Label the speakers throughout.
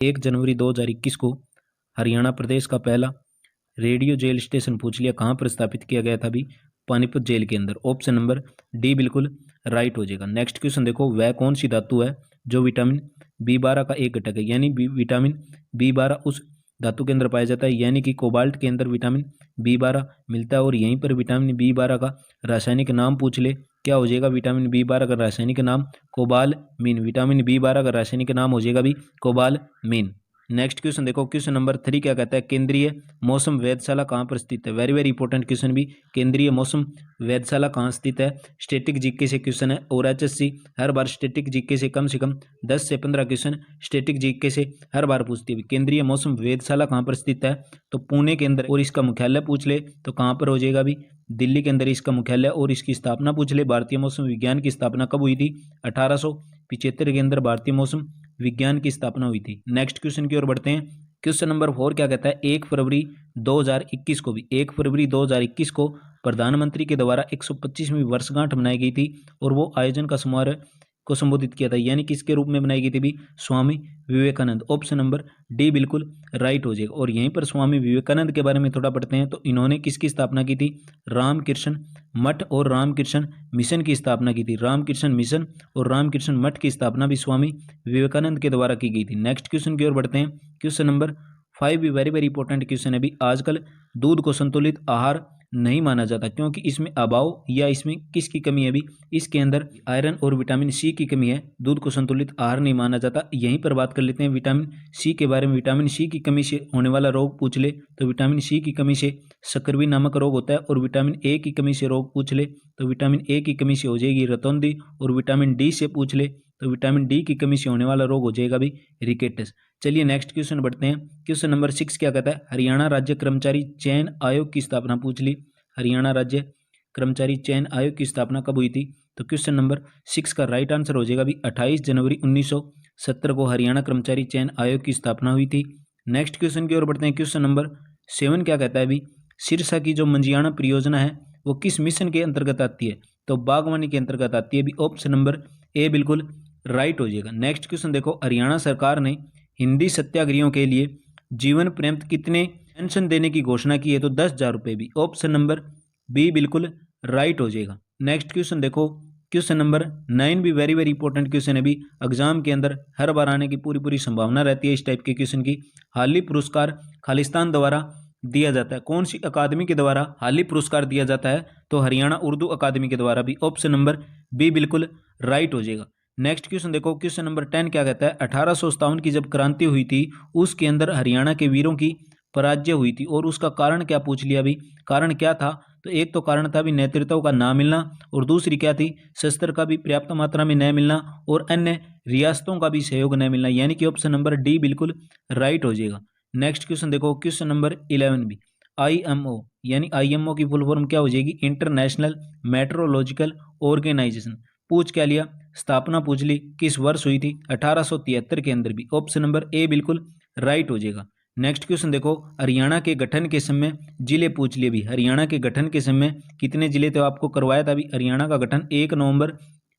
Speaker 1: 1 जनवरी 2021 को हरियाणा प्रदेश का पहला रेडियो जेल स्टेशन पूछ लिया, कहाँ पर स्थापित किया गया था अभी? पानीपत जेल के अंदर। ऑप्शन नंबर डी बिल्कुल राइट हो जाएगा। नेक्स्ट क्वेश्चन देखो, वह कौन सी धातु है जो विटामिन B12 का एक घटक है, यानी विटामिन B12 उस धातु के अंदर पाया जाता है, यानी कि कोबाल्ट के अंदर विटामिन B12 मिलता है। और यहीं पर विटामिन B12 का रासायनिक नाम पूछ ले, क्या हो जाएगा? विटामिन B12 का रासायनिक नाम कोबालमीन। विटामिन B12 का रासायनिक नाम हो जाएगा भी कोबालमीन। नेक्स्ट क्वेश्चन देखो, क्वेश्चन नंबर 3 क्या कहता है? केंद्रीय मौसम वेधशाला कहाँ पर स्थित है? वेरी वेरी इंपॉर्टेंट क्वेश्चन भी। केंद्रीय मौसम वेधशाला कहाँ स्थित है? स्टैटिक जीके से क्वेश्चन है, और HSC हर बार स्टैटिक जीके से कम 10 से 15 क्वेश्चन स्टैटिक जीके से हर बार पूछती है। केंद्रीय मौसम वेधशाला कहाँ पर स्थित है? तो पुणे के अंदर। और इसका मुख्यालय पूछ ले तो कहाँ पर हो जाएगा भी? दिल्ली के अंदर इसका मुख्यालय। और इसकी स्थापना पूछ ले, भारतीय मौसम विज्ञान की स्थापना कब हुई थी? 1875 के अंदर भारतीय मौसम विज्ञान की स्थापना हुई थी। नेक्स्ट क्वेश्चन की ओर बढ़ते हैं। क्वेश्चन नंबर 4 क्या कहता है? 1 फरवरी 2021 को भी 1 फरवरी 2021 को प्रधानमंत्री के द्वारा 125वीं वर्षगांठ मनाई गई थी, और वो आयोजन का समारोह को संबोधित किया था, यानी किसके रूप में बनाई गई थी भी? Swami Vivekananda. Option number D बिल्कुल राइट हो जाएगा। और यहीं पर स्वामी विवेकानंद के बारे में थोड़ा पढ़ते हैं, तो इन्होंने किसकी स्थापना की थी? रामकृष्ण मठ और रामकृष्ण मिशन की स्थापना की थी। रामकृष्ण मिशन और रामकृष्ण मठ की स्थापना भी स्वामी विवेकानंद के द्वारा की गई थी। नेक्स्ट क्वेश्चन की ओर बढ़ते हैं। क्वेश्चन नंबर 5 भी वेरी वेरी इंपॉर्टेंट क्वेश्चन है भी। आजकल दूध को संतुलित आहार नहीं माना जाता, क्योंकि इसमें अभाव या इसमें किसकी कमी है भी? इसके अंदर आयरन और विटामिन सी की कमी है। दूध को संतुलित आहार नहीं माना जाता। यहीं पर बात कर लेते हैं विटामिन सी के बारे में। विटामिन सी की कमी से होने वाला रोग पूछ ले तो विटामिन सी की कमी से सक्रिय नामक रोग होता है। और विटामिन ए की कमी से रोग पूछ ले तो विटामिन ए की कमी से हो जाएगी रतौंधी। और विटामिन डी से पूछ ले तो विटामिन डी की कमी से होने वाला रोग हो जाएगा भी रिकेटस। चलिए नेक्स्ट क्वेश्चन बढ़ते हैं। क्वेश्चन नंबर 6 क्या कहता है? हरियाणा राज्य कर्मचारी चयन आयोग की स्थापना पूछ ली। हरियाणा राज्य कर्मचारी चयन आयोग की स्थापना कब हुई थी? तो क्वेश्चन नंबर 6 का राइट आंसर हो जाएगा भी 28 जनवरी 1970 को हरियाणा कर्मचारी चयन आयोग की स्थापना हुई थी। नेक्स्ट क्वेश्चन की ओर बढ़ते हैं। क्वेश्चन नंबर 7 क्या कहता है भी? सिरसा की जो मंजियाना परियोजना है वो किस मिशन के अंतर्गत आती है? तो बागवानी के अंतर्गत आती है भी। ऑप्शन नंबर ए बिल्कुल राइट हो जाएगा। नेक्स्ट क्वेश्चन देखो, हरियाणा सरकार ने हिंदी सत्याग्रहियों के लिए जीवन पर्यंत कितने पेंशन देने की घोषणा की है? तो 10,000 रुपये भी। ऑप्शन नंबर बी बिल्कुल राइट हो जाएगा। नेक्स्ट क्वेश्चन देखो, क्वेश्चन नंबर 9 भी वेरी वेरी इंपॉर्टेंट क्वेश्चन है भी। एग्जाम के अंदर हर बार आने की पूरी संभावना रहती है इस टाइप के क्वेश्चन की। हाली पुरस्कार खालिस्तान द्वारा दिया जाता है, कौन सी अकादमी के द्वारा हाली पुरस्कार दिया जाता है? तो हरियाणा उर्दू अकादमी के द्वारा भी। ऑप्शन नंबर बी बिल्कुल राइट हो जाएगा। नेक्स्ट क्वेश्चन देखो, क्वेश्चन नंबर 10 क्या कहता है? 1857 की जब क्रांति हुई थी उसके अंदर हरियाणा के वीरों की पराजय हुई थी, और उसका कारण क्या पूछ लिया अभी? कारण क्या था? तो एक तो कारण था भी नेतृत्व का ना मिलना, और दूसरी क्या थी? शस्त्र का भी पर्याप्त मात्रा में न मिलना, और अन्य रियासतों का भी सहयोग न मिलना, यानी कि ऑप्शन नंबर डी बिल्कुल राइट हो जाएगा। नेक्स्ट क्वेश्चन देखो, क्वेश्चन नंबर 11 भी। IMO यानी IMO की फुल फॉर्म क्या हो जाएगी? International Meteorological Organization. पूछ क्या लिया? स्थापना पूछ ली। किस वर्ष हुई थी? 1873 के अंदर भी। ऑप्शन नंबर ए बिल्कुल राइट हो जाएगा। नेक्स्ट क्वेश्चन देखो, हरियाणा के गठन के समय जिले पूछ लिए भी। हरियाणा के गठन के समय कितने जिले थे? आपको करवाया था भी। हरियाणा का गठन 1 नवंबर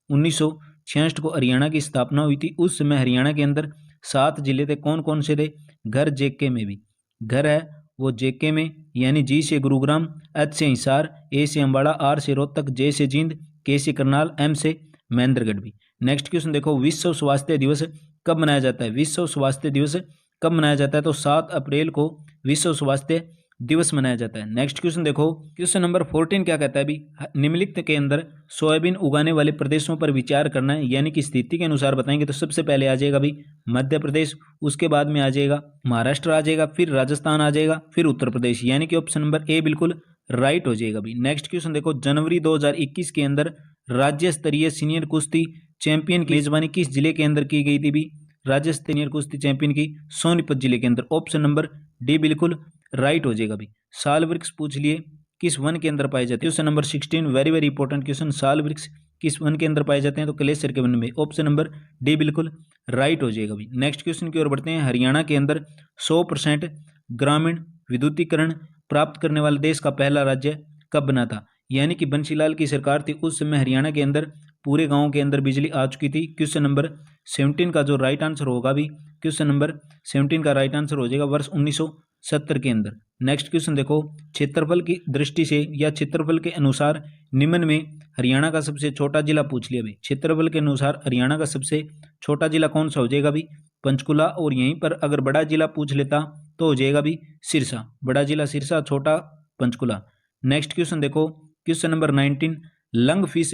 Speaker 1: 1966 को हरियाणा की स्थापना हुई थी। उस समय हरियाणा के अंदर 7 जिले थे। कौन कौन से थे? घर जेके में भी घर है वो जेके में, यानी जी से गुरुग्राम, एच से हिसार, ए से अम्बाड़ा, आर से रोहतक, जे से जींद, के से करनाल, एम से महेंद्रगढ़ भी। नेक्स्ट क्वेश्चन देखो, विश्व स्वास्थ्य दिवस कब मनाया जाता है? विश्व स्वास्थ्य दिवस कब मनाया जाता है? तो 7 अप्रैल को विश्व स्वास्थ्य दिवस मनाया जाता है। नेक्स्ट क्वेश्चन देखो, क्वेश्चन नंबर 14 क्या कहता है अभी? निम्नलिखित के अंदर सोयाबीन उगाने वाले प्रदेशों पर विचार करना है, यानी कि स्थिति के अनुसार बताएंगे। तो सबसे पहले आ जाएगा अभी मध्य प्रदेश, उसके बाद में आ जाएगा महाराष्ट्र, आ जाएगा फिर राजस्थान, आ जाएगा फिर उत्तर प्रदेश, यानी कि ऑप्शन नंबर ए बिल्कुल राइट हो जाएगा अभी। नेक्स्ट क्वेश्चन देखो, जनवरी 2021 के अंदर राज्य स्तरीय सीनियर कुश्ती चैंपियन की मेजबानी किस जिले के अंदर की गई थी भी? राज्य स्तरीय कुश्ती चैंपियन की सोनीपत जिले के अंदर। ऑप्शन नंबर डी बिल्कुल राइट हो जाएगा भी। साल वृक्ष पूछ लिए किस वन के अंदर पाए जाते हैं? Question number 16 very very important question. साल वृक्ष किस वन के अंदर पाए जाते हैं? तो ग्लेशियर के वन में। ऑप्शन नंबर डी बिल्कुल राइट हो जाएगा भी। नेक्स्ट क्वेश्चन की ओर बढ़ते हैं। हरियाणा के अंदर 100% ग्रामीण विद्युतीकरण प्राप्त करने वाला देश का पहला राज्य कब बना था? यानी कि बंशीलाल की सरकार थी उस समय हरियाणा के अंदर पूरे गांव के अंदर बिजली आ चुकी थी। क्वेश्चन नंबर 17 का जो राइट आंसर होगा भी क्वेश्चन नंबर 17 का राइट आंसर हो जाएगा वर्ष 1970 के अंदर। नेक्स्ट क्वेश्चन देखो, क्षेत्रफल की दृष्टि से या क्षेत्रफल के अनुसार निम्न में हरियाणा का सबसे छोटा जिला पूछ लिया भाई। क्षेत्रफल के अनुसार हरियाणा का सबसे छोटा जिला कौन सा हो जाएगा भाई? पंचकुला। और यहीं पर अगर बड़ा जिला पूछ लेता तो हो जाएगा भी सिरसा। बड़ा जिला सिरसा, छोटा पंचकुला। नेक्स्ट क्वेश्चन देखो, क्वेश्चन नंबर 19, लंग फिश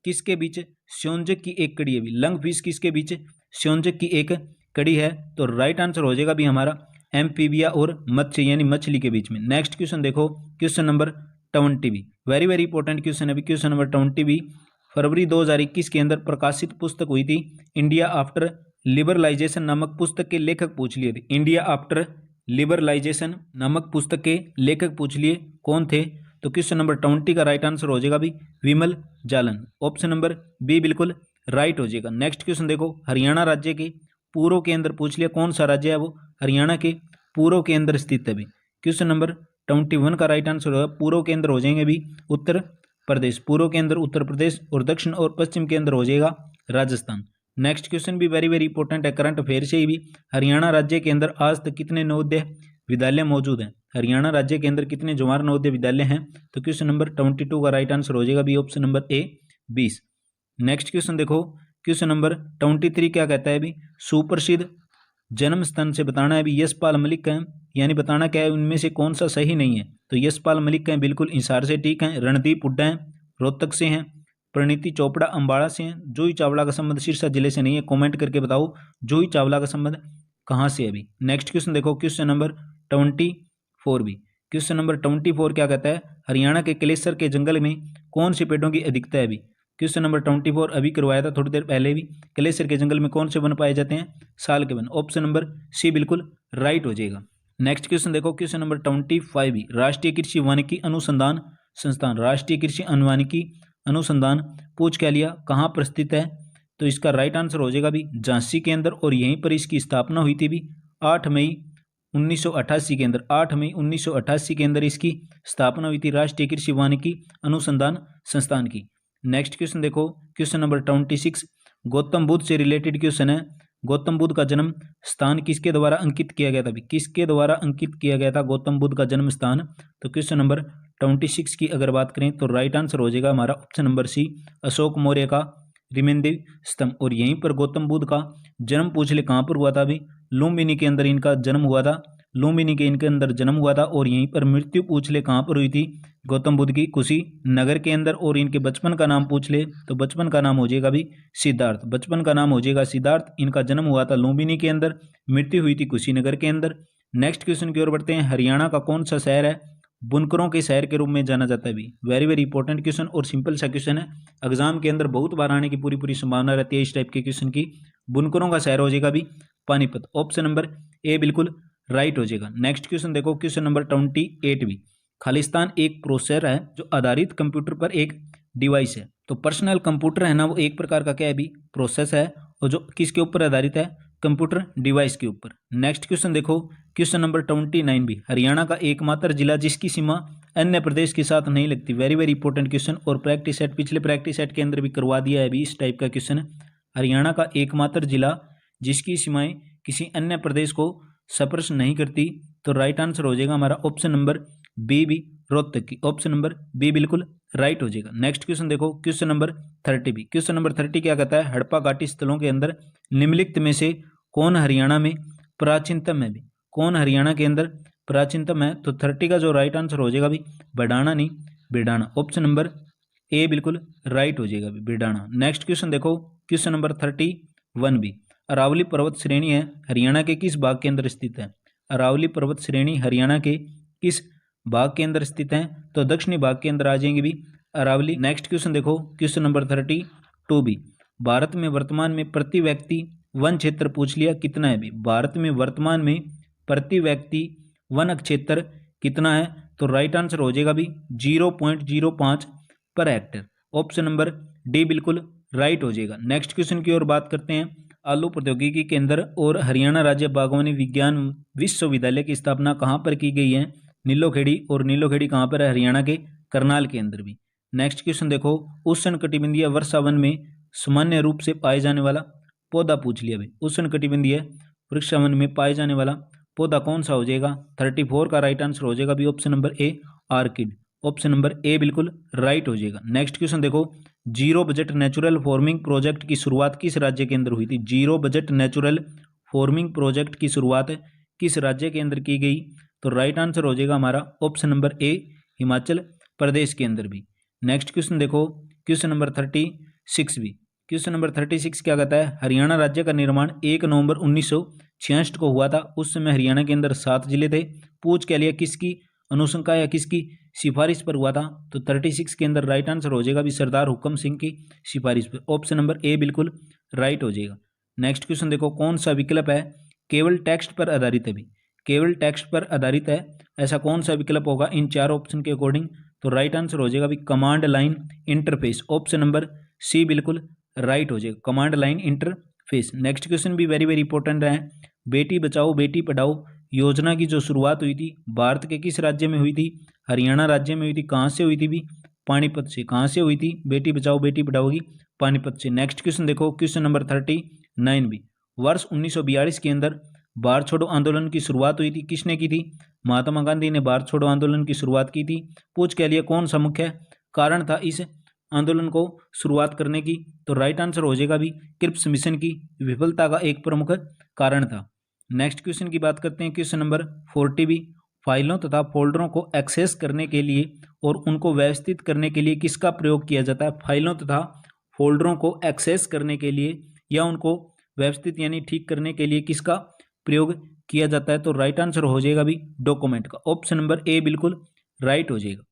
Speaker 1: किसके बीच स्योंजक की एक कड़ी है भी? लंग फिश किसके बीच स्योंजक की एक कड़ी है? तो राइट आंसर हो जाएगा भी हमारा एम्फीबिया और मत्स्य यानी मछली के बीच में। नेक्स्ट क्वेश्चन देखो, क्वेश्चन नंबर 20 भी वेरी वेरी इंपॉर्टेंट क्वेश्चन है। क्वेश्चन नंबर 20 भी फरवरी 2021 के अंदर प्रकाशित पुस्तक हुई थी इंडिया आफ्टर लिबरलाइजेशन नामक पुस्तक के लेखक पूछ लिए थे। इंडिया आफ्टर लिबरलाइजेशन नामक पुस्तक के लेखक पूछ लिए कौन थे? तो क्वेश्चन नंबर 20 का राइट आंसर हो जाएगा भी विमल जालन। ऑप्शन नंबर बी बिल्कुल राइट हो जाएगा। नेक्स्ट क्वेश्चन देखो, हरियाणा राज्य के पूर्व के अंदर पूछ लिया कौन सा राज्य है वो हरियाणा के पूर्व के अंदर स्थित है भी। क्वेश्चन नंबर 21 का राइट आंसर होगा पूर्व के अंदर हो जाएंगे भी उत्तर प्रदेश। पूर्व के अंदर उत्तर प्रदेश और दक्षिण और पश्चिम के अंदर हो जाएगा राजस्थान। नेक्स्ट क्वेश्चन भी वेरी वेरी इंपॉर्टेंट है, करंट अफेयर से ही भी। हरियाणा राज्य के अंदर आज तक कितने नवोदय विद्यालय मौजूद हैं? हरियाणा राज्य के अंदर कितने जवाहर नवोदय विद्यालय हैं? तो क्वेश्चन नंबर 22 का राइट आंसर हो जाएगा भी option number A 20। Next question देखो, क्वेश्चन नंबर 23 क्या कहता है भी? सुप्रसिद्ध जन्म स्थान से बताना है भी यशपाल मलिक का है, यानी बताना क्या है उनमें से कौन सा सही नहीं है? तो यशपाल मलिक का है बिल्कुल हिसार से ठीक है, रणदीप हुड्डा है रोहतक से हैं, परिणीति चोपड़ा अंबाला से हैं, जूही चावला का संबंध सिरसा जिले से नहीं है। कमेंट करके बताओ जूही चावला का संबंध कहाँ से है अभी। नेक्स्ट क्वेश्चन देखो, क्वेश्चन नंबर 24 भी। क्वेश्चन नंबर 24 क्या कहता है? हरियाणा के केलेसर के जंगल में कौन से पेड़ों की अधिकता है अभी? क्वेश्चन नंबर 24 अभी करवाया था थोड़ी देर पहले भी। केलेसर के जंगल में कौन से वन पाए जाते हैं? साल के वन। ऑप्शन नंबर सी बिल्कुल राइट हो जाएगा। नेक्स्ट क्वेश्चन देखो, क्वेश्चन नंबर 25 भी। राष्ट्रीय कृषि वानिकी अनुसंधान संस्थान, राष्ट्रीय कृषि वानिकी अनुसंधान पूछ क्या लिया कहाँ पर स्थित है? तो इसका राइट आंसर हो जाएगा भी झांसी के अंदर, और यहीं पर इसकी स्थापना हुई थी भी 8 मई 1988 के अंदर। 8 मई 1988 के अंदर इसकी स्थापना हुई थी राष्ट्रीय कृषि वानिकी अनुसंधान संस्थान की। नेक्स्ट क्वेश्चन देखो, क्वेश्चन नंबर 26 गौतम बुद्ध से रिलेटेड क्वेश्चन है। गौतम बुद्ध का जन्म स्थान किसके द्वारा अंकित किया गया था? किसके द्वारा अंकित किया गया था गौतम बुद्ध का जन्म स्थान? तो क्वेश्चन नंबर 26 की अगर बात करें तो राइट आंसर हो जाएगा हमारा option number C Ashoka Maurya का रिमेंदेव स्तंभ। और यहीं पर गौतम बुद्ध का जन्म पूछ ले कहाँ पर हुआ था अभी? लुम्बिनी के अंदर इनका जन्म हुआ था। लुम्बिनी के इनके अंदर जन्म हुआ था। और यहीं पर मृत्यु पूछ ले कहाँ पर हुई थी गौतम बुद्ध की? कुशीनगर के अंदर। और इनके बचपन का नाम पूछ ले तो बचपन का नाम हो जाएगा भी सिद्धार्थ। बचपन का नाम हो जाएगा सिद्धार्थ। इनका जन्म हुआ था लुम्बिनी के अंदर, मृत्यु हुई थी कुशीनगर के अंदर। नेक्स्ट क्वेश्चन की ओर बढ़ते हैं। हरियाणा का कौन सा शहर है बुनकरों के शहर के रूप में जाना जाता है भी? वेरी वेरी इंपॉर्टेंट क्वेश्चन और सिंपल सा क्वेश्चन है, एग्जाम के अंदर बहुत बार आने की पूरी पूरी संभावना रहती है इस टाइप के क्वेश्चन की। बुनकरों का शहर हो जाएगा भी पानीपत। ऑप्शन नंबर ए बिल्कुल राइट हो जाएगा। नेक्स्ट क्वेश्चन देखो, क्वेश्चन नंबर 28 भी। खालिस्तान एक प्रोसेसर है जो आधारित कंप्यूटर पर एक डिवाइस है। तो पर्सनल कंप्यूटर है ना, वो एक प्रकार का क्या है भी प्रोसेस है, और जो किसके ऊपर आधारित है? कंप्यूटर डिवाइस के ऊपर। नेक्स्ट क्वेश्चन देखो, क्वेश्चन नंबर 29 भी। हरियाणा का एकमात्र जिला जिसकी सीमा अन्य प्रदेश के साथ नहीं लगती। वेरी वेरी इंपॉर्टेंट क्वेश्चन और प्रैक्टिस सेट पिछले प्रैक्टिस सेट के अंदर भी करवा दिया है अभी इस टाइप का क्वेश्चन। हरियाणा का एकमात्र जिला जिसकी सीमाएं किसी अन्य प्रदेश को स्पर्श नहीं करती। तो राइट आंसर हो जाएगा हमारा ऑप्शन नंबर बी भी रोहतक की। ऑप्शन नंबर बी बिल्कुल राइट हो जाएगा। नेक्स्ट क्वेश्चन देखो, क्वेश्चन नंबर 30 भी। क्वेश्चन नंबर 30 क्या कहता है? हड़प्पा घाटी स्थलों के अंदर निम्नलिखित में से कौन हरियाणा में प्राचीनतम है भी? कौन हरियाणा के अंदर प्राचीनतम है? तो 30 का जो राइट आंसर हो जाएगा भी बडाना नहीं बिडाना। ऑप्शन नंबर ए बिल्कुल राइट हो जाएगा बिडाना। नेक्स्ट क्वेश्चन देखो, क्वेश्चन नंबर 31 भी। अरावली पर्वत श्रेणी है हरियाणा के किस भाग के अंदर स्थित है? अरावली पर्वत श्रेणी हरियाणा के किस भाग के अंदर स्थित है? तो दक्षिणी भाग के अंदर आ जाएंगे भी अरावली। नेक्स्ट क्वेश्चन देखो, क्वेश्चन नंबर 32 भी। भारत में वर्तमान में प्रति व्यक्ति वन क्षेत्र पूछ लिया कितना है भी? भारत में वर्तमान में प्रति व्यक्ति वन क्षेत्र कितना है? तो राइट आंसर हो जाएगा भी 0.05 per hectare. Option number D बिल्कुल राइट हो जाएगा। नेक्स्ट क्वेश्चन की ओर बात करते हैं। आलू प्रौद्योगिकी केंद्र और हरियाणा राज्य बागवानी विज्ञान विश्वविद्यालय की स्थापना कहाँ पर की गई है? नीलोखेड़ी। और नीलोखेड़ी कहाँ पर है? हरियाणा के करनाल के अंदर भी। नेक्स्ट क्वेश्चन देखो, उष्णकटिबंधीय वर्षावन में सामान्य रूप से पाए जाने वाला पौधा पूछ लिया भाई। उष्णकटिबंधीय वृक्षावन में पाए जाने वाला पौधा कौन सा हो जाएगा? 34 का राइट आंसर हो जाएगा भी option number A, orchid. Option number A बिल्कुल राइट हो जाएगा। नेक्स्ट क्वेश्चन देखो, zero budget natural farming project की शुरुआत किस राज्य के अंदर हुई थी? Zero budget natural farming project की शुरुआत किस राज्य के अंदर की गई? तो राइट आंसर हो जाएगा हमारा option number A, Himachal Pradesh के अंदर भी। नेक्स्ट क्वेश्चन देखो, क्वेश्चन नंबर 36 भी। क्वेश्चन नंबर 36 क्या कहता है? हरियाणा राज्य का निर्माण 1 नवंबर 1966 को हुआ था। उस समय हरियाणा के अंदर 7 जिले थे। पूछ क्या लिया, किसकी अनुशंसा या किसकी सिफारिश पर हुआ था? तो 36 के अंदर राइट आंसर हो जाएगा भी सरदार हुक्म सिंह की सिफारिश पर। ऑप्शन नंबर ए बिल्कुल राइट हो जाएगा। नेक्स्ट क्वेश्चन देखो, कौन सा विकल्प है केवल टेक्स्ट पर आधारित है? भी केवल टेक्स्ट पर आधारित है, ऐसा कौन सा विकल्प होगा इन चार ऑप्शन के अकॉर्डिंग? तो राइट आंसर हो जाएगा भी command line interface. Option number C बिल्कुल राइट हो जाएगा, command line interface. Next question भी वेरी वेरी इंपॉर्टेंट है। बेटी बचाओ बेटी पढ़ाओ योजना की जो शुरुआत हुई थी भारत के किस राज्य में हुई थी? हरियाणा राज्य में हुई थी। कहाँ से हुई थी भी? पानीपत से। कहाँ से हुई थी बेटी बचाओ बेटी पढ़ाओ की? पानीपत से। नेक्स्ट क्वेश्चन देखो, क्वेश्चन नंबर 39 भी। वर्ष 1942 के अंदर भारत छोड़ो आंदोलन की शुरुआत हुई थी, किसने की थी? महात्मा गांधी ने भारत छोड़ो आंदोलन की शुरुआत की थी। पूछ के लिए कौन सा मुख्य कारण था इस आंदोलन को शुरुआत करने की? तो राइट आंसर हो जाएगा भी क्रिप्स मिशन की विफलता का एक प्रमुख कारण था। नेक्स्ट क्वेश्चन की बात करते हैं, क्वेश्चन नंबर 40 भी। फाइलों तथा फोल्डरों को एक्सेस करने के लिए और उनको व्यवस्थित करने के लिए किसका प्रयोग किया जाता है? फाइलों तथा फोल्डरों को एक्सेस करने के लिए या उनको व्यवस्थित यानी ठीक करने के लिए किसका प्रयोग किया जाता है? तो राइट आंसर हो जाएगा भी डॉक्यूमेंट का। ऑप्शन नंबर ए बिल्कुल राइट हो जाएगा।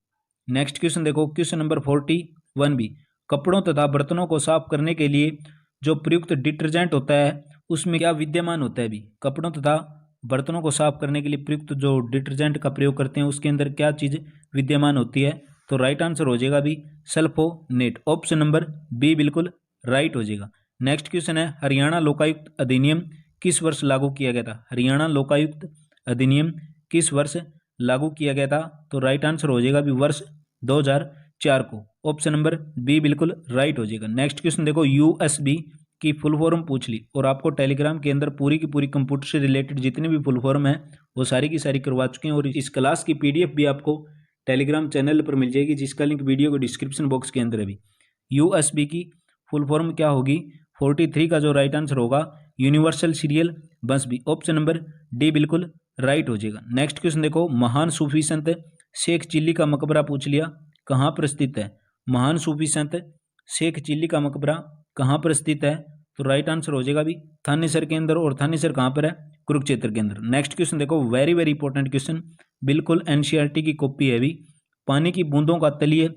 Speaker 1: नेक्स्ट क्वेश्चन देखो, क्वेश्चन नंबर 41 भी। कपड़ों तथा बर्तनों को साफ करने के लिए जो प्रयुक्त डिटर्जेंट होता है उसमें क्या विद्यमान होता है? भी कपड़ों तथा बर्तनों को साफ करने के लिए प्रयुक्त जो डिटर्जेंट का प्रयोग करते हैं उसके अंदर क्या चीज विद्यमान होती है? तो राइट आंसर हो जाएगा भी सल्फोनेट। ऑप्शन नंबर बी बिल्कुल राइट हो जाएगा। नेक्स्ट क्वेश्चन है, हरियाणा लोकायुक्त अधिनियम किस वर्ष लागू किया गया था? हरियाणा लोकायुक्त अधिनियम किस वर्ष लागू किया गया था? तो राइट आंसर हो जाएगा भी वर्ष 2004 को। ऑप्शन नंबर बी बिल्कुल राइट हो जाएगा। नेक्स्ट क्वेश्चन देखो, यूएसबी की फुल फॉर्म पूछ ली और आपको टेलीग्राम के अंदर पूरी की पूरी कंप्यूटर से रिलेटेड जितनी भी फुल फॉर्म है वो सारी की सारी करवा चुके हैं और इस क्लास की पीडीएफ भी आपको टेलीग्राम चैनल पर मिल जाएगी, जिसका लिंक वीडियो के डिस्क्रिप्शन बॉक्स के अंदर है भी। यूएसबी की फुल फॉर्म क्या होगी? 43 का जो राइट आंसर होगा यूनिवर्सल सीरियल बस भी। ऑप्शन नंबर डी बिल्कुल राइट हो जाएगा। नेक्स्ट क्वेश्चन देखो, महान सूफी संत शेख चिल्ली का मकबरा पूछ लिया, कहाँ पर स्थित है? महान सूफी संत शेख चिल्ली का मकबरा कहाँ पर स्थित है? तो राइट आंसर हो जाएगा भी थानेसर के अंदर, और थानेसर कहाँ पर है? कुरुक्षेत्र के अंदर। नेक्स्ट क्वेश्चन देखो, वेरी वेरी इंपॉर्टेंट क्वेश्चन, बिल्कुल एनसीईआरटी की कॉपी है भी। पानी की बूंदों का तलीय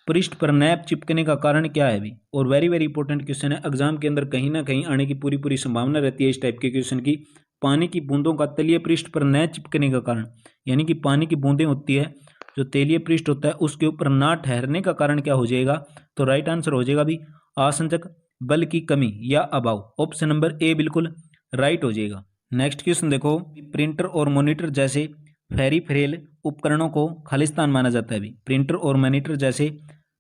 Speaker 1: पृष्ठ पर नैप चिपकने का कारण क्या है भी? और वेरी वेरी इंपॉर्टेंट क्वेश्चन है, एग्जाम के अंदर कहीं ना कहीं आने की पूरी पूरी संभावना रहती है इस टाइप के क्वेश्चन की। पानी की बूंदों का तलीय पृष्ठ पर न चिपकने का कारण, यानी कि पानी की बूंदें होती है जो तेलीय पृष्ठ होता है उसके ऊपर ना ठहरने का कारण क्या हो जाएगा? तो राइट आंसर हो जाएगा भी आसंजक बल की कमी या अभाव। ऑप्शन नंबर ए बिल्कुल राइट हो जाएगा। नेक्स्ट क्वेश्चन देखो, प्रिंटर और मॉनिटर जैसे फेरिफेरल उपकरणों को खालिस्तान माना जाता है भी। प्रिंटर और मॉनिटर जैसे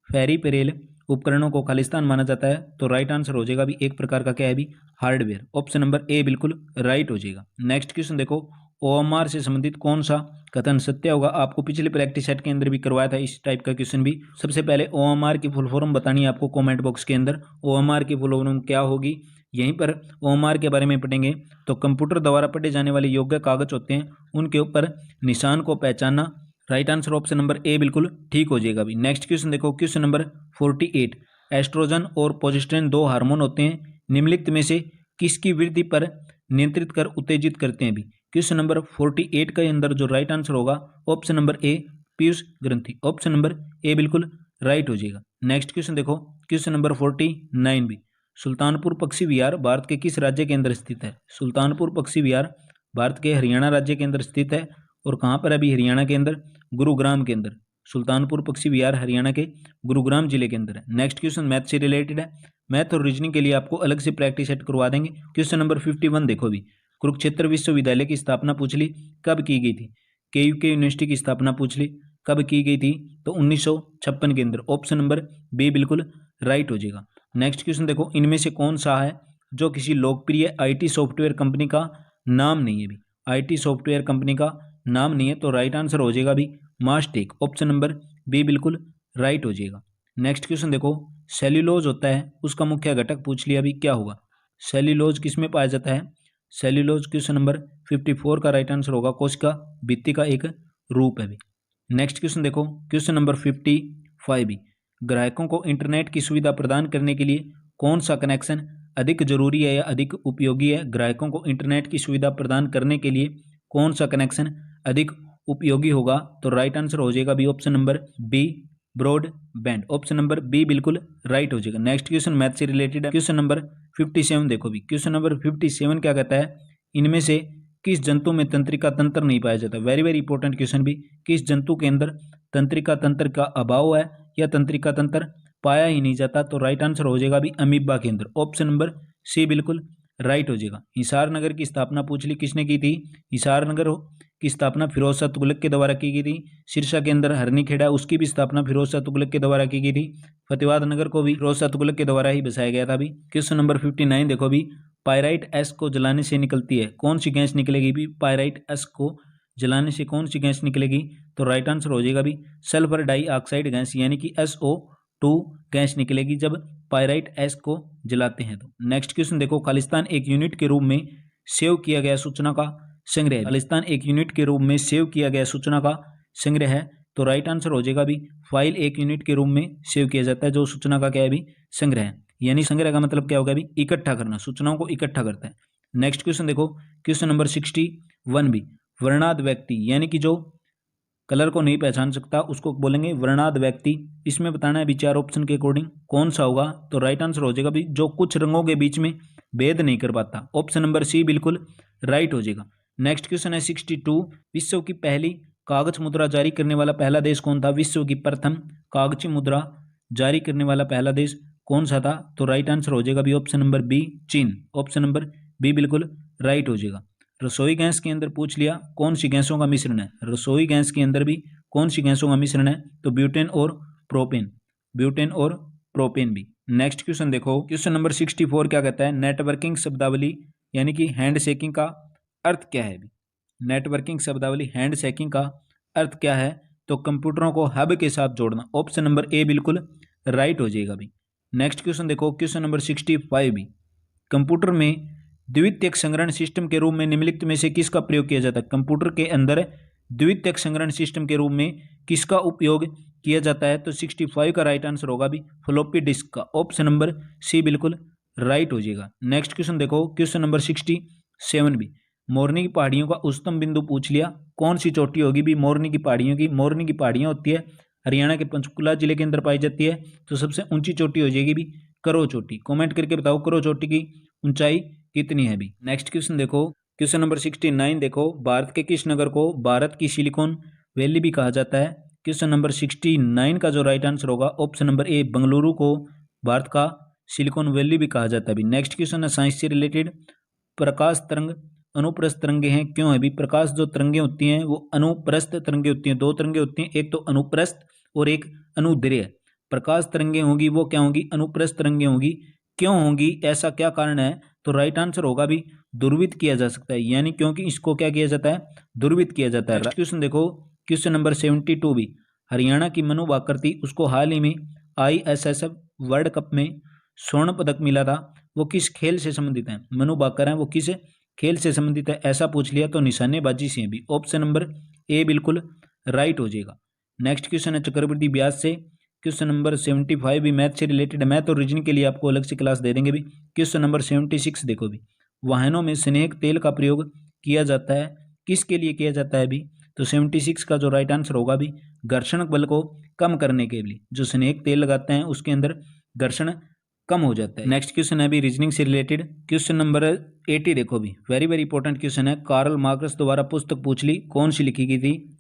Speaker 1: फेरिफेरल उपकरणों को खालिस्तान माना जाता है, तो राइट आंसर हो जाएगा भी एक प्रकार का क्या है भी हार्डवेयर। ऑप्शन नंबर ए बिल्कुल राइट हो जाएगा। नेक्स्ट क्वेश्चन देखो, ओएमआर से संबंधित कौन सा कथन सत्य होगा? आपको पिछले प्रैक्टिस सेट के अंदर भी करवाया था इस टाइप का क्वेश्चन भी। सबसे पहले ओएमआर की फुल फॉर्म बतानी है आपको कमेंट बॉक्स के अंदर। ओएमआर की फुल फॉर्म क्या होगी यहीं पर ओएमआर के बारे में पढ़ेंगे। तो कंप्यूटर द्वारा पढ़े जाने वाले योग्य कागज होते हैं उनके ऊपर निशान को पहचानना। Right answer option number A बिल्कुल ठीक हो जाएगा अभी। नेक्स्ट क्वेश्चन देखो, क्वेश्चन नंबर 48, एस्ट्रोजन और प्रोजेस्टेरोन दो हार्मोन होते हैं, निम्नलिखित में से किसकी वृद्धि पर नियंत्रित कर उत्तेजित करते हैं भी? क्वेश्चन नंबर 48 के अंदर जो राइट आंसर होगा ऑप्शन नंबर ए पीयूष ग्रंथि। ऑप्शन नंबर ए बिल्कुल राइट हो जाएगा। नेक्स्ट क्वेश्चन देखो, क्वेश्चन नंबर 49 भी। सुल्तानपुर पक्षी विहार भारत के किस राज्य के अंदर स्थित है? सुल्तानपुर पक्षी विहार भारत के हरियाणा राज्य के अंदर स्थित है। और कहाँ पर अभी? हरियाणा के अंदर गुरुग्राम के अंदर। सुल्तानपुर पक्षी विहार हरियाणा के गुरुग्राम जिले के अंदर है। नेक्स्ट क्वेश्चन मैथ से रिलेटेड है। मैथ और रीजनिंग के लिए आपको अलग से प्रैक्टिस सेट करवा देंगे। क्वेश्चन नंबर 51 देखो भी, कुरुक्षेत्र विश्वविद्यालय की स्थापना पूछ ली, कब की गई थी? केयूके यूनिवर्सिटी की स्थापना पूछ ली, कब की गई थी? तो 1956 के अंदर। ऑप्शन नंबर बी बिल्कुल राइट हो जाएगा। नेक्स्ट क्वेश्चन देखो, इनमें से कौन सा है जो किसी लोकप्रिय आईटी सॉफ्टवेयर कंपनी का नाम नहीं है भी, आईटी सॉफ्टवेयर कंपनी का नाम नहीं है, तो राइट आंसर हो जाएगा भी मास्टेक, ऑप्शन नंबर बी बिल्कुल राइट हो जाएगा। नेक्स्ट क्वेश्चन देखो, सेल्यूलोज होता है उसका मुख्य घटक पूछ लिया, अभी क्या होगा, सेल्यूलोज किस में पाया जाता है, सेल्यूलोज क्वेश्चन नंबर 54 का राइट आंसर होगा, कोशिका भित्ति का एक रूप है भी। नेक्स्ट क्वेश्चन देखो, क्वेश्चन नंबर 55 भी, ग्राहकों को इंटरनेट की सुविधा प्रदान करने के लिए कौन सा कनेक्शन अधिक जरूरी है या अधिक उपयोगी है, ग्राहकों को इंटरनेट की सुविधा प्रदान करने के लिए कौन सा कनेक्शन अधिक उपयोगी होगा, तो राइट आंसर हो जाएगा भी option number B broadband, option number B बिल्कुल राइट हो जाएगा। नेक्स्ट क्वेश्चन मैथ से रिलेटेड है, क्वेश्चन नंबर 57 देखो भी, क्वेश्चन नंबर 57 क्या कहता है, इनमें से किस जंतु में तंत्रिका तंत्र नहीं पाया जाता, वेरी वेरी इंपॉर्टेंट क्वेश्चन भी, किस जंतु के अंदर तंत्रिका तंत्र का अभाव है या तंत्रिका तंत्र पाया ही नहीं जाता, तो राइट आंसर हो जाएगा भी अमीबा के अंदर, ऑप्शन नंबर सी बिल्कुल राइट हो जाएगा। हिसार नगर की स्थापना पूछ ली किसने की थी, हिसार नगर की स्थापना फिरोज शाह तुगलक के द्वारा की गई थी। सिरसा के अंदर हरनीखेड़ा, उसकी भी स्थापना फिरोज शाह तुगलक के द्वारा की गई थी। फतेहाबाद नगर को भी फिरोज शाह तुगलक के द्वारा ही बसाया गया था भी। क्वेश्चन नंबर 59 देखो भी, पायराइट एस को जलाने से निकलती है कौन सी गैस निकलेगी भी, पायराइट एस को जलाने से कौन सी गैस निकलेगी, तो राइट आंसर हो जाएगा भी सल्फर डाइऑक्साइड गैस यानी कि SO2 गैस निकलेगी जब पायराइट एस को जलाते हैं तो। नेक्स्ट क्वेश्चन देखो, खालिस्तान एक यूनिट के रूप में सेव किया गया सूचना का संग्रह, खालिस्तान एक यूनिट के रूप में सेव किया गया सूचना का संग्रह है, तो राइट आंसर हो जाएगा भी फाइल एक यूनिट के रूप में सेव किया जाता है जो सूचना का क्या है भी संग्रह है, यानी संग्रह का मतलब क्या होगा भी इकट्ठा करना, सूचनाओं को इकट्ठा करता है। नेक्स्ट क्वेश्चन देखो, क्वेश्चन नंबर 61 भी, वर्णाद व्यक्ति यानी कि जो कलर को नहीं पहचान सकता उसको बोलेंगे वर्णाद व्यक्ति, इसमें बताना है भी चार ऑप्शन के अकॉर्डिंग कौन सा होगा, तो राइट आंसर हो जाएगा भी जो कुछ रंगों के बीच में भेद नहीं कर पाता, ऑप्शन नंबर सी बिल्कुल राइट हो जाएगा। नेक्स्ट क्वेश्चन है 62, विश्व की पहली कागज मुद्रा जारी करने वाला पहला देश कौन था, विश्व की प्रथम कागजी मुद्रा जारी करने वाला पहला देश कौन सा था, तो राइट आंसर हो जाएगा भी ऑप्शन नंबर बी चीन, ऑप्शन नंबर बी बिल्कुल राइट हो जाएगा। रसोई गैस के अंदर पूछ लिया कौन सी गैसों का मिश्रण है, रसोई गैस के अंदर भी कौन सी गैसों का मिश्रण है, तो ब्यूटेन और प्रोपेन, ब्यूटेन और प्रोपेन भी। नेक्स्ट क्वेश्चन देखो, क्वेश्चन नंबर 64 क्या कहता है, नेटवर्किंग शब्दावली यानी कि हैंड शेकिंग का अर्थ क्या है भी, नेटवर्किंग शब्दावली हैंड शेकिंग का अर्थ क्या है, तो कंप्यूटरों को हब के साथ जोड़ना, ऑप्शन नंबर ए बिल्कुल राइट हो जाएगा भी। नेक्स्ट क्वेश्चन देखो, क्वेश्चन नंबर 65 भी, कंप्यूटर में द्वितीयक संग्रहण सिस्टम के रूप में निम्नलिखित में से किसका प्रयोग किया जाता है, कंप्यूटर के अंदर द्वितीयक संग्रहण सिस्टम के रूप में किसका उपयोग किया जाता है, तो 65 का राइट आंसर होगा भी फ्लॉपी डिस्क का, ऑप्शन नंबर सी बिल्कुल राइट हो जाएगा। नेक्स्ट क्वेश्चन देखो, क्वेश्चन नंबर 67 भी, मोरनी की पहाड़ियों का उच्चतम बिंदु पूछ लिया कौन सी चोटी होगी भी, मोरनी की पहाड़ियों की, मोरनी की पहाड़ियां होती है हरियाणा के पंचकुला जिले के अंदर पाई जाती है, तो सबसे ऊंची चोटी हो जाएगी भी करो चोटी, कमेंट करके बताओ करो चोटी की ऊंचाई कितनी है भी। नेक्स्ट क्वेश्चन देखो, क्वेश्चन नंबर 69 देखो, भारत के किस नगर को भारत की सिलिकॉन वैली भी कहा जाता है, क्वेश्चन नंबर 69 का जो राइट आंसर होगा ऑप्शन नंबर ए बंगलुरु को भारत का सिलिकॉन वैली भी कहा जाता है भी। नेक्स्ट क्वेश्चन है साइंस से रिलेटेड, प्रकाश तरंग अनुप्रस्थ तरंगे हैं क्यों है भी, प्रकाश जो तरंगे होती हैं वो अनुप्रस्थ तरंगे होती हैं, दो तरंगे होती हैं, एक तो अनुप्रस्थ और एक अनुदैर्घ्य। प्रकाश तरंगे होंगी वो क्या होंगी, अनुप्रस्थ तरंगे होंगी, क्यों होंगी ऐसा क्या कारण है, तो राइट आंसर होगा भी दुर्वित किया जा सकता है, यानी क्योंकि इसको क्या किया जाता है, दुर्वित किया जाता है। क्वेश्चन देखो, क्वेश्चन नंबर 72 भी, हरियाणा की मनु भाकर थी उसको हाल ही में ISSF वर्ल्ड कप में स्वर्ण पदक मिला था, वो किस खेल से संबंधित है, मनु भाकर है वो किस खेल से संबंधित है ऐसा पूछ लिया, तो निशानेबाजी से भी, ऑप्शन नंबर ए बिल्कुल राइट हो जाएगा। नेक्स्ट क्वेश्चन है चक्रवृद्धि ब्याज से, क्वेश्चन नंबर 75 भी मैथ से रिलेटेड, मैथ और रीजनिंग के लिए आपको अलग से क्लास दे देंगे भी। क्वेश्चन नंबर 76 देखो भी, वाहनों में स्नेहक तेल का प्रयोग किया जाता है किसके लिए किया जाता है भी, तो 76 का जो राइट आंसर होगा भी घर्षण बल को कम करने के लिए, जो स्नेहक तेल लगाते हैं उसके अंदर घर्षण कम हो जाता है। नेक्स्ट क्वेश्चन है भी रीजनिंग से रिलेटेड, क्वेश्चन नंबर 80 देखो भी, वेरी वेरी इंपॉर्टेंट क्वेश्चन है, कार्ल मार्क्स द्वारा पुस्तक पूछ ली कौन सी लिखी गई थी,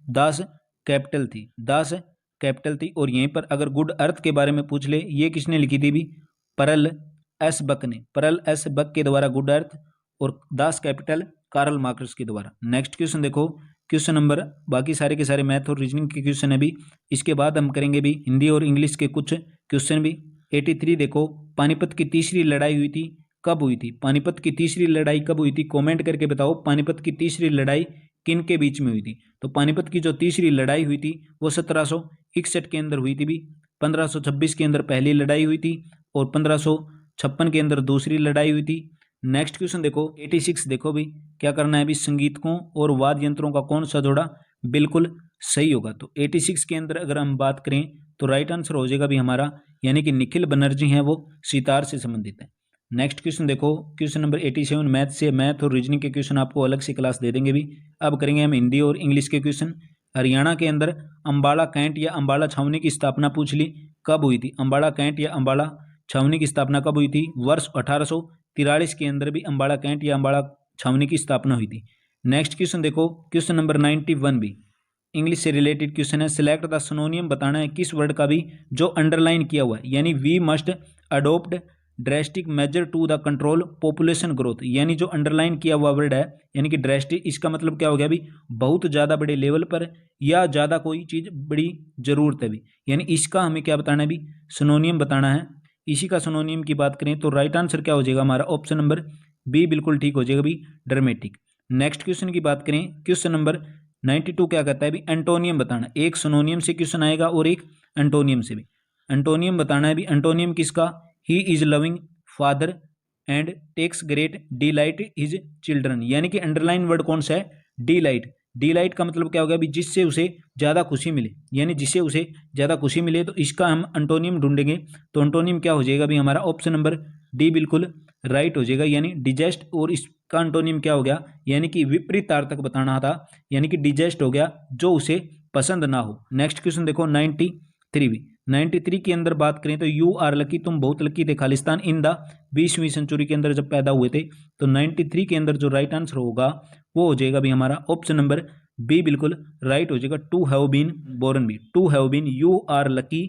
Speaker 1: दास कैपिटल थी, दास कैपिटल थी, और यहीं पर अगर गुड अर्थ के बारे में पूछ ले ये किसने लिखी थी भी, परल एस बक ने, परल एस बक के द्वारा गुड अर्थ, और दास कैपिटल कार्ल मार्क्स के द्वारा। नेक्स्ट क्वेश्चन देखो, क्वेश्चन नंबर बाकी सारे के सारे मैथ और रीजनिंग के क्वेश्चन है भी, इसके बाद हम करेंगे भी हिंदी और इंग्लिश के कुछ क्वेश्चन भी। 83 देखो, पानीपत की तीसरी लड़ाई हुई थी कब हुई थी? पानीपत की तीसरी लड़ाई कब हुई थी? कमेंट करके बताओ पानीपत की तीसरी लड़ाई किन के बीच में हुई थी? तो पानीपत की जो तीसरी लड़ाई हुई थी वो 1761 के अंदर हुई थी भी। 1526 के अंदर पहली लड़ाई हुई थी और 1556 के अंदर दूसरी लड़ाई हुई थी। नेक्स्ट क्वेश्चन देखो 86 देखो भी क्या करना है भी, संगीतकों और वाद्य यंत्रों का कौन सा जोड़ा बिल्कुल सही होगा? तो 86 के अंदर अगर हम बात करें तो राइट आंसर हो जाएगा भी हमारा, यानी कि निखिल बनर्जी हैं वो सितार से संबंधित है। नेक्स्ट क्वेश्चन देखो क्वेश्चन नंबर 87 मैथ से, मैथ और रीजनिंग के क्वेश्चन आपको अलग से क्लास दे देंगे भी। अब करेंगे हम हिंदी और इंग्लिश के क्वेश्चन। हरियाणा के अंदर अंबाला कैंट या अंबाला छावनी की स्थापना पूछ ली, कब हुई थी? अंबाला कैंट या अंबाला छावनी की स्थापना कब हुई थी? वर्ष 1843 के अंदर भी अंबाला कैंट या अंबाला छावनी की स्थापना हुई थी। नेक्स्ट क्वेश्चन देखो क्वेश्चन नंबर 91 भी इंग्लिश से रिलेटेड क्वेश्चन है। सिलेक्ट द सिनोनियम बताना है किस वर्ड का भी जो अंडरलाइन किया हुआ है, यानी we must adopt drastic measure to the control population growth, यानी जो अंडरलाइन किया हुआ वर्ड है यानी कि ड्रेस्टिक, इसका मतलब क्या हो गया भी बहुत ज़्यादा बड़े लेवल पर या ज़्यादा कोई चीज़ बड़ी ज़रूरत है भी, यानी इसका हमें क्या बताना है भी सिनोनियम बताना है। इसी का सिनोनियम की बात करें तो राइट आंसर क्या हो जाएगा हमारा? ऑप्शन नंबर बी बिल्कुल ठीक हो जाएगा भी, ड्रामेटिक। नेक्स्ट क्वेश्चन की बात करें क्वेश्चन नंबर 92 क्या कहता है भी एंटोनियम बताना। एक सिनोनियम से क्वेश्चन आएगा और एक एंटोनियम से भी। एंटोनियम बताना है भी, एंटोनियम किसका? He is loving father and takes great delight his children, यानी कि अंडरलाइन वर्ड कौन सा है? डिलाइट। डिलाइट का मतलब क्या हो गया भी जिससे उसे ज़्यादा खुशी मिले, यानी जिससे उसे ज़्यादा खुशी मिले, तो इसका हम एंटोनियम ढूंढेंगे। तो एंटोनियम क्या हो जाएगा भी हमारा? ऑप्शन नंबर डी बिल्कुल राइट हो जाएगा, यानी डिजेस्ट। और इसका एंटोनियम क्या हो गया? यानी कि विपरीतार्थक बताना था, यानी कि डिजेस्ट हो गया जो उसे पसंद ना हो। नेक्स्ट क्वेश्चन देखो 93 भी। 93 के अंदर बात करें तो यू आर लकी, तुम बहुत लकी थे खालिस्तान इन द 20वीं सेंचुरी के अंदर जब पैदा हुए थे। तो 93 के अंदर जो राइट आंसर होगा वो हो जाएगा भी हमारा ऑप्शन नंबर बी बिल्कुल राइट हो जाएगा, टू हैव बीन बोर्न भी। To have been, you are lucky,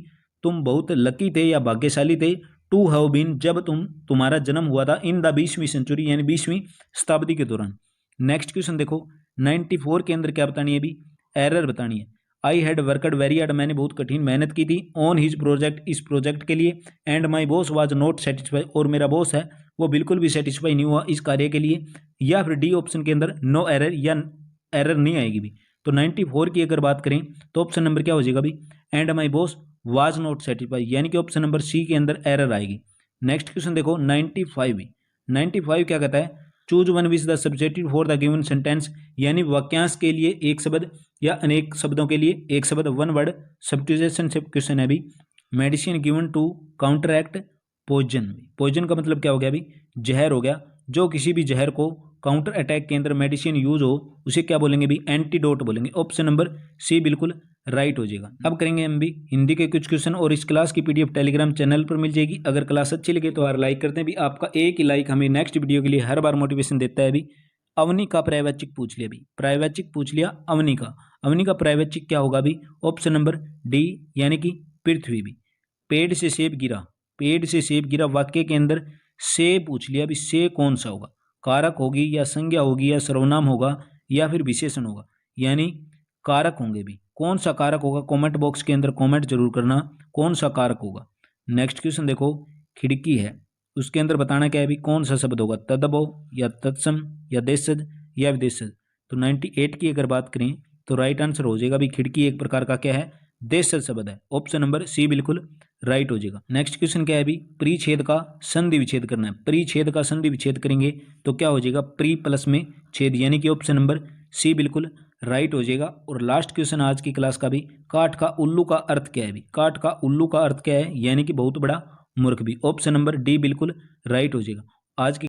Speaker 1: तुम बहुत लकी थे या भाग्यशाली थे। टू हैव बीन, जब तुम्हारा जन्म हुआ था इन द 20वीं सेंचुरी यानी 20वीं शताब्दी के दौरान। नेक्स्ट क्वेश्चन देखो 94 के अंदर क्या बतानी है भी? एरर बतानी है। I had worked very hard, मैंने बहुत कठिन मेहनत की थी। ऑन हिज प्रोजेक्ट, इस प्रोजेक्ट के लिए। And my boss was not satisfy, और मेरा बॉस है वो बिल्कुल भी सेटिस्फाई नहीं हुआ इस कार्य के लिए। या फिर डी ऑप्शन के अंदर नो एरर, या एरर नहीं आएगी भी। तो 94 की अगर बात करें तो ऑप्शन नंबर क्या हो जाएगा भी? And my boss was not satisfy, यानी कि ऑप्शन नंबर सी के अंदर एरर आएगी। नेक्स्ट क्वेश्चन देखो 95 भी। 95 क्या कहता है? Choose one which the subjective for the given sentence, यानी वाक्यांश के लिए एक शब्द या अनेक शब्दों के लिए एक शब्द, वन वर्ड सब्स्टिट्यूशन से क्वेश्चन है भी। Medicine given to counteract poison. Poison का मतलब क्या हो गया भी? जहर हो गया। जो किसी भी जहर को काउंटर अटैक के अंदर मेडिसिन यूज हो उसे क्या बोलेंगे भी? एंटीडोट बोलेंगे। ऑप्शन नंबर सी बिल्कुल राइट हो जाएगा। अब करेंगे हम भी हिंदी के कुछ क्वेश्चन, और इस क्लास की पीडीएफ टेलीग्राम चैनल पर मिल जाएगी। अगर क्लास अच्छी लगे तो यार लाइक करते हैं भी, आपका एक ही लाइक हमें नेक्स्ट वीडियो के लिए हर बार मोटिवेशन देता है भी। अवनी का पर्यवेक्षक पूछ लिया भी, पर्यवेक्षक पूछ लिया अवनी का। अवनी का पर्यवेक्षक क्या होगा भी? ऑप्शन नंबर डी, यानी कि पृथ्वी भी। पेड़ से सेब गिरा, पेड़ से सेब गिरा वाक्य के अंदर से पूछ लिया भी, से कौन सा होगा? कारक होगी या संज्ञा होगी या सर्वनाम होगा या फिर विशेषण होगा? यानी कारक होंगे भी। कौन सा कारक होगा? कमेंट बॉक्स के अंदर कमेंट जरूर करना कौन सा कारक होगा। नेक्स्ट क्वेश्चन देखो खिड़की है, उसके अंदर बताना क्या है भी? कौन सा शब्द होगा? तदभव या तत्सम या देशज या विदेशज। तो 98 की अगर बात करें तो राइट आंसर हो जाएगा भी खिड़की एक प्रकार का क्या है? देशज शब्द है। ऑप्शन नंबर सी बिल्कुल राइट हो जाएगा। नेक्स्ट क्वेश्चन क्या है भी? परिच्छेद का संधि विच्छेद करना है। परिच्छेद का संधि विच्छेद करेंगे तो क्या हो जाएगा? प्री प्लस में छेद, यानी कि ऑप्शन नंबर सी बिल्कुल राइट हो जाएगा। और लास्ट क्वेश्चन आज की क्लास का भी, काठ का उल्लू का अर्थ क्या है भी? काठ का उल्लू का अर्थ क्या है? यानी कि बहुत बड़ा मूर्ख भी। ऑप्शन नंबर डी बिल्कुल राइट हो जाएगा। आज की